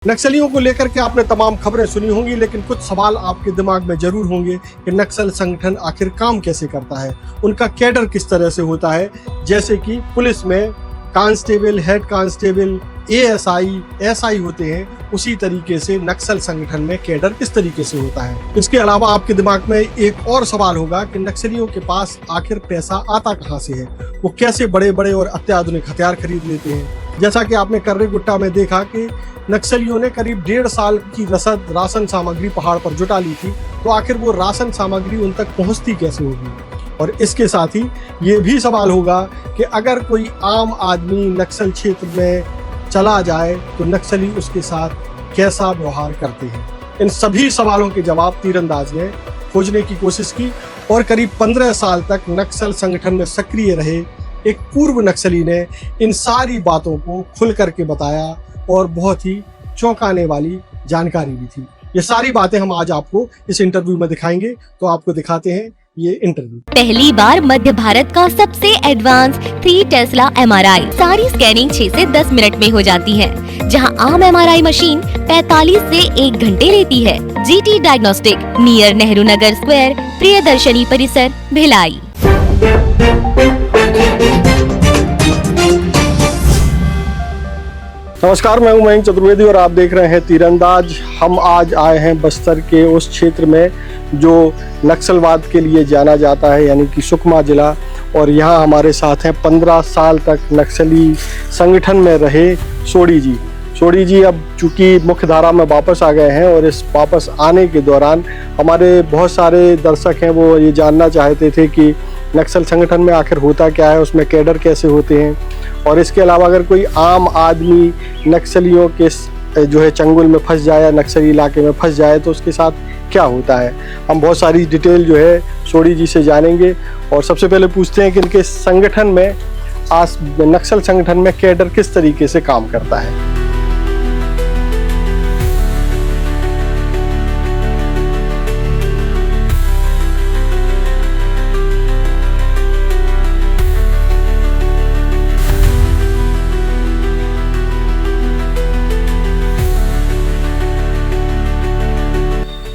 नक्सलियों को लेकर के आपने तमाम खबरें सुनी होंगी, लेकिन कुछ सवाल आपके दिमाग में जरूर होंगे कि नक्सल संगठन आखिर काम कैसे करता है, उनका कैडर किस तरह से होता है। जैसे कि पुलिस में constable, head constable, ASI, SI होते हैं, उसी तरीके से नक्सल संगठन में कैडर किस तरीके से होता है। इसके अलावा आपके दिमाग में एक और सवाल होगा कि नक्सलियों के पास आखिर पैसा आता कहाँ से है, वो कैसे बड़े बड़े और अत्याधुनिक हथियार खरीद लेते हैं। जैसा कि आपने कर्रे गुट्टा में देखा कि नक्सलियों ने करीब 1.5 साल की रसद राशन सामग्री पहाड़ पर जुटा ली थी, तो आखिर वो राशन सामग्री उन तक पहुंचती कैसे होगी। और इसके साथ ही ये भी सवाल होगा कि अगर कोई आम आदमी नक्सल क्षेत्र में चला जाए तो नक्सली उसके साथ कैसा व्यवहार करते हैं। इन सभी सवालों के जवाब तीरंदाज ने खोजने की कोशिश की और करीब 15 साल तक नक्सल संगठन में सक्रिय रहे एक पूर्व नक्सली ने इन सारी बातों को खुल करके बताया और बहुत ही चौंकाने वाली जानकारी भी थी। ये सारी बातें हम आज आपको इस इंटरव्यू में दिखाएंगे, तो आपको दिखाते हैं ये इंटरव्यू। पहली बार मध्य भारत का सबसे एडवांस 3 टेस्ला MRI, सारी स्कैनिंग 6 से 10 मिनट में हो जाती है, जहां आम MRI मशीन 45 से 1 घंटे लेती है। GT diagnostic, near Nehru Nagar square, Priyadarshini परिसर, भिलाई। नमस्कार, मैं हूं मयंक चतुर्वेदी और आप देख रहे हैं तीरंदाज। हम आज आए हैं बस्तर के उस क्षेत्र में जो नक्सलवाद के लिए जाना जाता है, यानी कि सुकमा जिला। और यहाँ हमारे साथ हैं 15 साल तक नक्सली संगठन में रहे सोढ़ी जी। सोढ़ी जी अब चूँकि मुख्य धारा में वापस आ गए हैं और इस वापस आने के दौरान हमारे बहुत सारे दर्शक हैं, वो ये जानना चाहते थे कि नक्सल संगठन में आखिर होता क्या है, उसमें कैडर कैसे होते हैं, और इसके अलावा अगर कोई आम आदमी नक्सलियों के जो है चंगुल में फंस जाए या नक्सली इलाके में फंस जाए तो उसके साथ क्या होता है। हम बहुत सारी डिटेल जो है सोढ़ी जी से जानेंगे। और सबसे पहले पूछते हैं कि इनके संगठन में नक्सल संगठन में कैडर किस तरीके से काम करता है।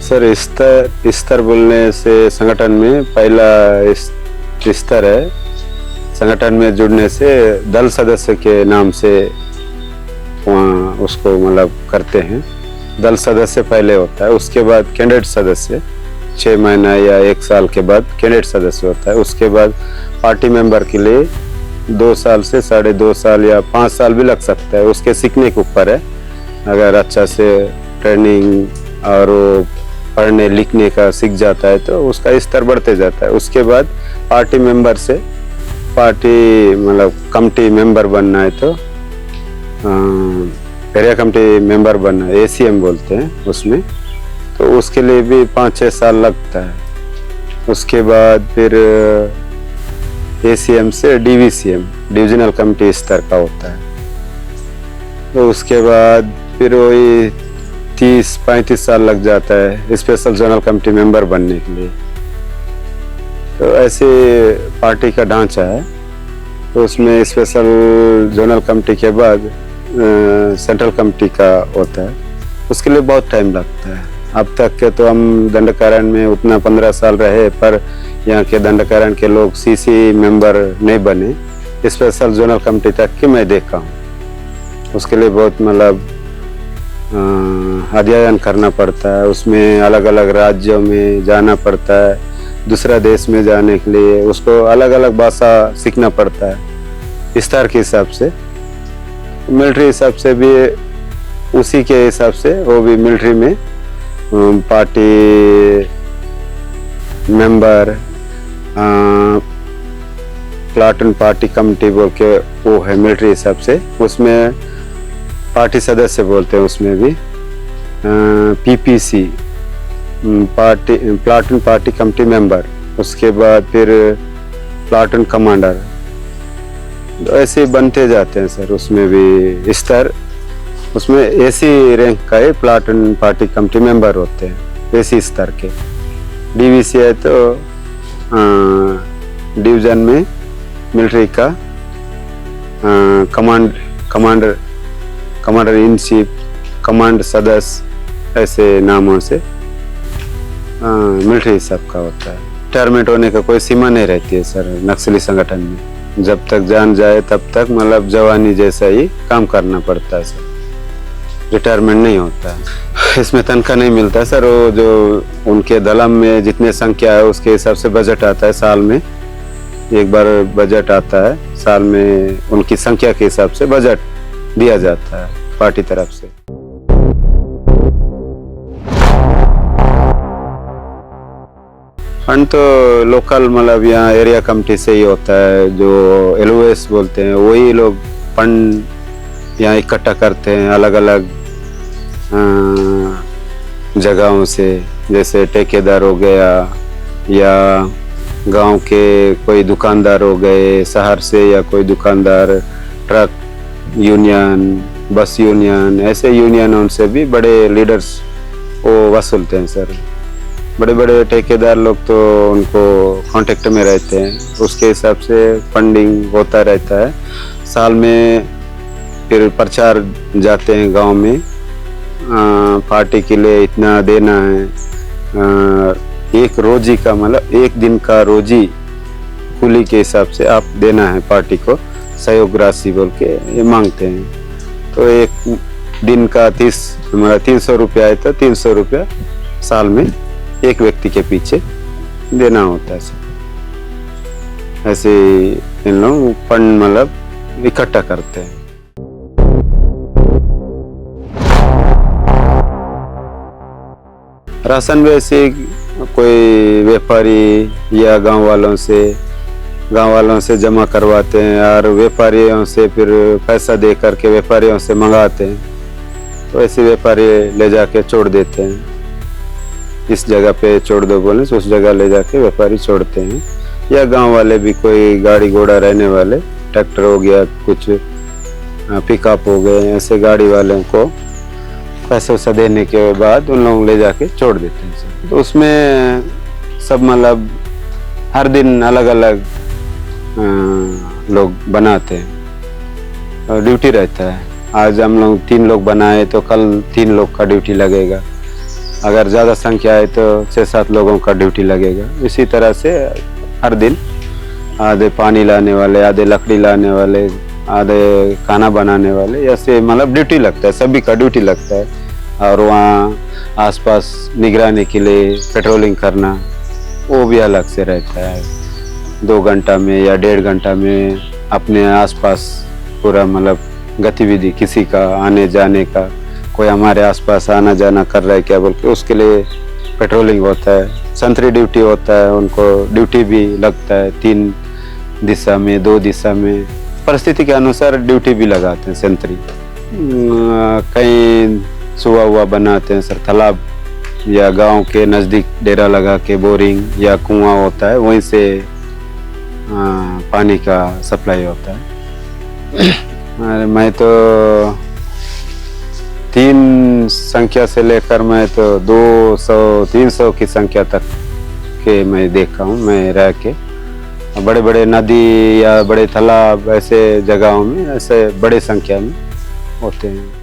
सर, स्तर बोलने से संगठन में पहला स्तर है। संगठन में जुड़ने से दल सदस्य के नाम से उसको मतलब करते हैं। दल सदस्य पहले होता है, उसके बाद कैंडिडेट सदस्य 6 महीना या 1 साल के बाद कैंडिडेट सदस्य होता है। उसके बाद पार्टी मेंबर के लिए 2 साल से 2.5 साल या 5 साल भी लग सकता है, उसके सीखने के ऊपर है। अगर अच्छा से ट्रेनिंग और पढ़ने लिखने का सीख जाता है तो उसका स्तर बढ़ते जाता है। उसके बाद पार्टी मेंबर से पार्टी मतलब कमेटी मेंबर बनना है तो एरिया कमेटी मेंबर बनना है, ACM बोलते हैं उसमें, तो उसके लिए भी 5-6 साल लगता है। उसके बाद फिर ACM से DVCM, डिविजनल कमेटी स्तर का होता है। तो उसके बाद फिर वही 30-35 साल लग जाता है स्पेशल जोनल कमेटी मेंबर बनने के लिए। तो ऐसे पार्टी का ढांचा है। तो उसमें स्पेशल जोनल कमेटी के बाद सेंट्रल कमेटी का होता है, उसके लिए बहुत टाइम लगता है। अब तक के तो हम दंडकारण में उतना 15 साल रहे, पर यहाँ के दंडकारण के लोग CC मेंबर नहीं बने। स्पेशल जोनल कमेटी तक की मैं देखा हूँ। उसके लिए बहुत मतलब अध्ययन करना पड़ता है, उसमें अलग अलग राज्यों में जाना पड़ता है। दूसरा देश में जाने के लिए उसको अलग अलग भाषा सीखना पड़ता है स्तर के हिसाब से। मिलिट्री हिसाब से भी उसी के हिसाब से वो भी मिलिट्री में party member, platoon party committee बोल के वो है मिलिट्री हिसाब से। उसमें पार्टी सदस्य बोलते हैं, उसमें भी PPC platoon party committee member. उसके बाद फिर प्लाटून कमांडर, ऐसे बनते जाते हैं सर। उसमें भी स्तर, उसमें AC रैंक का ही प्लाटून पार्टी कमेटी मेंबर होते हैं, AC स्तर के। DVC है तो डिवीजन में मिलिट्री का कमांडर इन चीफ कमांड सदस्य ऐसे नामों से मिलिट्री सबका होता है। रिटायरमेंट होने का कोई सीमा नहीं रहती है सर नक्सली संगठन में। जब तक जान जाए तब तक मतलब जवानी जैसा ही काम करना पड़ता है सर, रिटायरमेंट नहीं होता है। इसमें तनख्वाह नहीं मिलता है सर, वो जो उनके दलम में जितने संख्या है उसके हिसाब से बजट आता है। साल में एक बार बजट आता है, साल में उनकी संख्या के हिसाब से बजट दिया जाता है पार्टी तरफ से। फंड तो लोकल मतलब यहाँ एरिया कमेटी से ही होता है, जो LOS बोलते हैं वही लोग फंड यहाँ इकट्ठा करते हैं अलग अलग जगहों से। जैसे ठेकेदार हो गया या गांव के कोई दुकानदार हो गए शहर से, या कोई दुकानदार, ट्रक यूनियन, बस यूनियन, ऐसे यूनियनों से भी बड़े लीडर्स वो वसूलते हैं सर। बड़े बड़े ठेकेदार लोग तो उनको कांटेक्ट में रहते हैं, उसके हिसाब से फंडिंग होता रहता है। साल में फिर प्रचार जाते हैं गांव में, पार्टी के लिए इतना देना है। एक रोजी का मतलब एक दिन का रोजी कुली के हिसाब से आप देना है पार्टी को, सहयोग राशि बोल के ये मांगते हैं। तो एक दिन का 300 रुपया है तो 300 रुपया साल में एक व्यक्ति के पीछे देना होता है सर। ऐसे इन लोग फंड मतलब इकट्ठा करते हैं। राशन वैसे कोई व्यापारी या गांव वालों से जमा करवाते हैं, और व्यापारियों से फिर पैसा दे करके व्यापारियों से मंगाते हैं। तो ऐसे व्यापारी ले जाके छोड़ देते हैं, इस जगह पे छोड़ दो बोले तो उस जगह ले जाके व्यापारी छोड़ते हैं। या गांव वाले भी कोई गाड़ी घोड़ा रहने वाले, ट्रैक्टर हो गया, कुछ पिकअप हो गए, ऐसे गाड़ी वालों को पैसे वैसा देने के बाद उन लोग ले जाके छोड़ देते हैं। तो उसमें सब मतलब हर दिन अलग अलग लोग बनाते हैं और ड्यूटी रहता है। आज हम लोग 3 लोग बनाए तो कल 3 लोग का ड्यूटी लगेगा। अगर ज़्यादा संख्या है तो 6-7 लोगों का ड्यूटी लगेगा। इसी तरह से हर दिन आधे पानी लाने वाले, आधे लकड़ी लाने वाले, आधे खाना बनाने वाले, ऐसे मतलब ड्यूटी लगता है, सभी का ड्यूटी लगता है। और वहाँ आसपास निगरानी के लिए पेट्रोलिंग करना वो भी अलग से रहता है। 2 घंटा में या 1.5 घंटा में अपने आसपास पूरा मतलब गतिविधि किसी का आने जाने का, कोई हमारे आसपास आना जाना कर रहा है क्या बोल के उसके लिए पेट्रोलिंग होता है। संतरी ड्यूटी होता है, उनको ड्यूटी भी लगता है 3 दिशा में, 2 दिशा में, परिस्थिति के अनुसार ड्यूटी भी लगाते हैं संतरी। कहीं सुबह हुआ बनाते हैं सर, तालाब या गांव के नज़दीक डेरा लगा के बोरिंग या कुआं होता है, वहीं से पानी का सप्लाई होता है। मैं तो 3 संख्या से लेकर मैं तो 200-300 की संख्या तक के मैं देखा हूँ मैं रह के। बड़े बड़े नदी या बड़े तालाब ऐसे जगहों में ऐसे बड़े संख्या में होते हैं।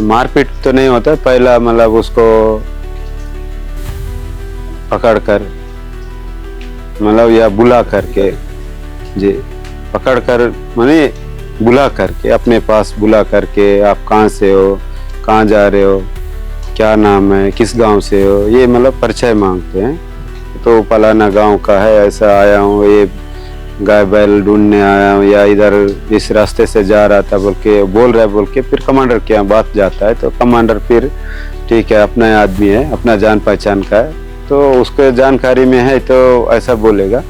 मारपीट तो नहीं होता, पहला मतलब उसको पकड़कर मतलब या बुला करके जी पकड़कर माने बुला करके अपने पास बुला करके आप कहाँ से हो, कहाँ जा रहे हो, क्या नाम है, किस गांव से हो, ये मतलब परिचय मांगते हैं। तो फलाना गांव का है, ऐसा आया हूँ, ये गाय बैल ढूंढने आया हूँ, या इधर इस रास्ते से जा रहा था बोल के बोल रहा है बोल के फिर कमांडर के यहाँ बात जाता है। तो कमांडर फिर ठीक है अपना आदमी है, अपना जान पहचान का है, तो उसके जानकारी में है तो ऐसा बोलेगा।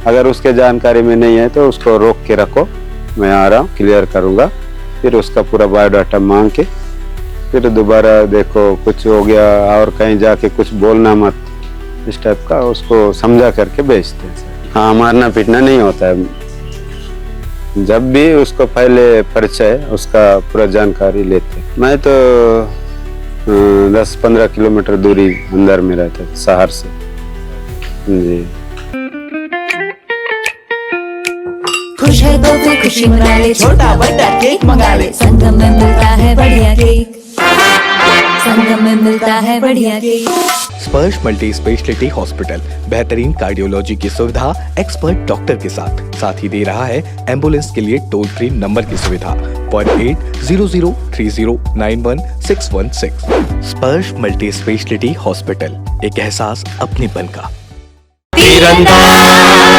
अगर उसके जानकारी में नहीं है तो उसको रोक के रखो, मैं आ रहा हूँ, क्लियर करूँगा। फिर उसका पूरा बायोडाटा मांग के फिर दोबारा देखो कुछ हो गया और कहीं जाके कुछ बोलना मत, इस टाइप का उसको समझा करके भेजते हैं। हाँ, मारना पीटना नहीं होता है। जब भी उसको पहले परिचय उसका पूरा जानकारी लेते। मैं तो 10-15 किलोमीटर दूरी अंदर में रहता था शहर से जी। खुश है तो फिर खुशी मना ले, छोटा बड़ा केक मंगा ले। संगम में मिलता है बढ़िया केक, संगम में मिलता है बढ़िया केक। स्पर्श मल्टी स्पेशलिटी हॉस्पिटल बेहतरीन कार्डियोलॉजी की सुविधा एक्सपर्ट डॉक्टर के साथ ही दे रहा है एम्बुलेंस के लिए टोल फ्री नंबर की सुविधा 08003091616। स्पर्श मल्टी स्पेशलिटी हॉस्पिटल, एक एहसास अपनेपन का। तीरंदाज